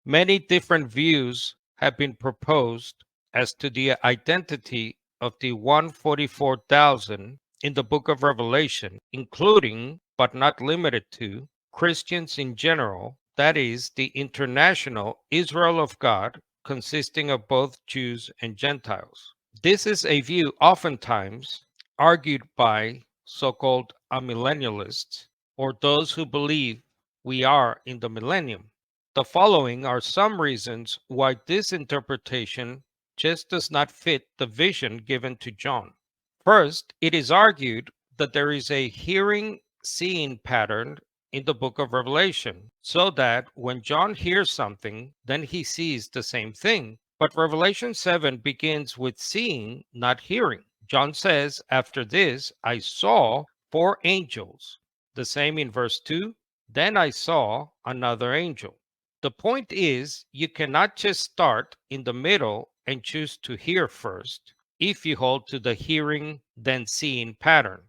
Many different views have been proposed as to the identity of the 144,000 in the book of Revelation, including, but not limited to, Christians in general, that is, the international Israel of God, consisting of both Jews and Gentiles. This is a view oftentimes argued by so-called amillennialists, or those who believe we are in the millennium. The following are some reasons why this interpretation just does not fit the vision given to John. First, it is argued that there is a hearing seeing pattern in the book of Revelation, so that when John hears something, then he sees the same thing. But Revelation 7 begins with seeing, not hearing. John says, after this, I saw four angels. The same in verse 2. Then I saw another angel. The point is, you cannot just start in the middle and choose to hear first if you hold to the hearing then seeing pattern.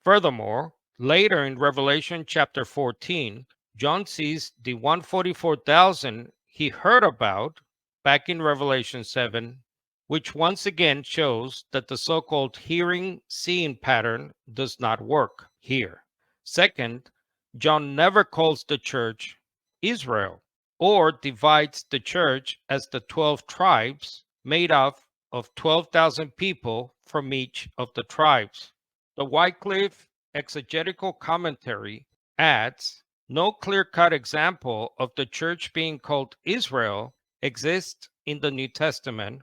Furthermore, later in Revelation chapter 14, John sees the 144,000 he heard about back in Revelation 7, which once again shows that the so-called hearing seeing pattern does not work here. Second, John never calls the church Israel or divides the church as the 12 tribes made up of 12,000 people from each of the tribes. The Wycliffe exegetical commentary adds, no clear-cut example of the church being called Israel exists in the New Testament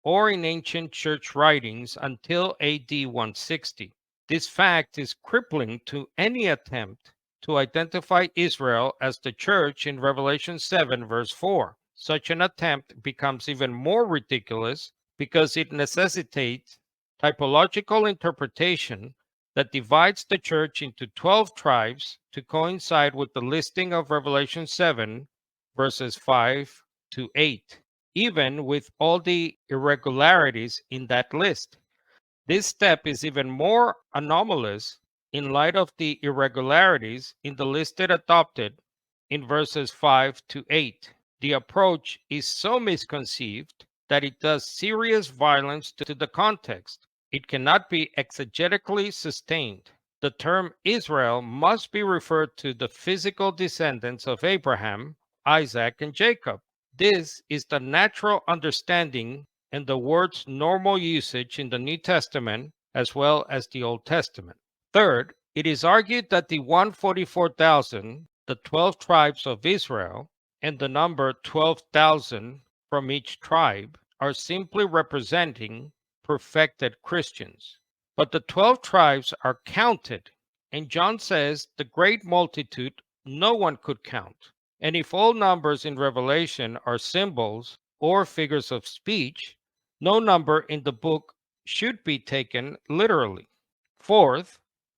or in ancient church writings until AD 160. This fact is crippling to any attempt to identify Israel as the church in Revelation 7 verse 4. Such an attempt becomes even more ridiculous because it necessitates typological interpretation that divides the church into 12 tribes to coincide with the listing of Revelation 7 verses 5 to 8, even with all the irregularities in that list. This step is even more anomalous in light of the irregularities in the listed adopted in verses 5 to 8. The approach is so misconceived that it does serious violence to the context. It cannot be exegetically sustained. The term Israel must be referred to the physical descendants of Abraham, Isaac, and Jacob. This is the natural understanding and the word's normal usage in the New Testament as well as the Old Testament. Third, it is argued that the 144,000, the 12 tribes of Israel, and the number 12,000 from each tribe are simply representing perfected Christians. But the 12 tribes are counted, and John says the great multitude no one could count. And if all numbers in Revelation are symbols or figures of speech, no number in the book should be taken literally. Fourth,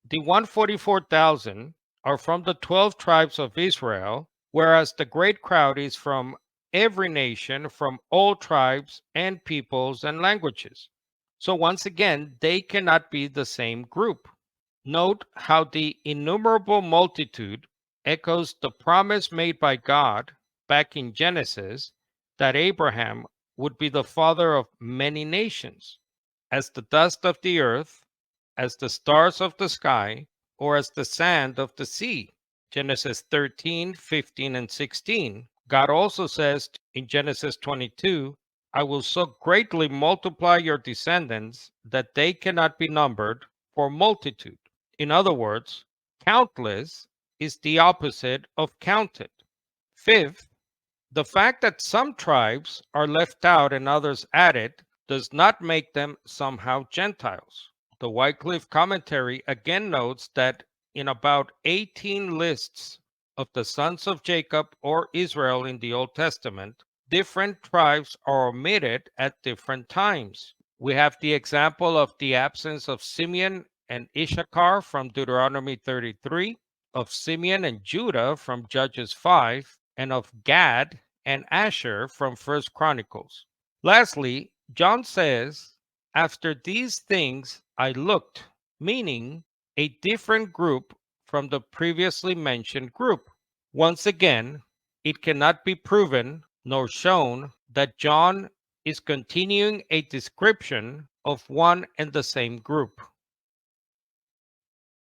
the 144,000 are from the 12 tribes of Israel, whereas the great crowd is from every nation, from all tribes and peoples and languages. So once again, they cannot be the same group. Note how the innumerable multitude echoes the promise made by God back in Genesis that Abraham would be the father of many nations, as the dust of the earth, as the stars of the sky, or as the sand of the sea. Genesis 13, 15, and 16. God also says in Genesis 22, I will so greatly multiply your descendants that they cannot be numbered for multitude. In other words, countless is the opposite of counted. Fifth, the fact that some tribes are left out and others added does not make them somehow Gentiles. The Wycliffe commentary again notes that in about 18 lists of the sons of Jacob or Israel in the Old Testament, different tribes are omitted at different times. We have the example of the absence of Simeon and Issachar from Deuteronomy 33, of Simeon and Judah from Judges 5, and of Gad and Asher from 1 Chronicles. Lastly, John says, after these things I looked, meaning a different group from the previously mentioned group. Once again, it cannot be proven nor shown that John is continuing a description of one and the same group.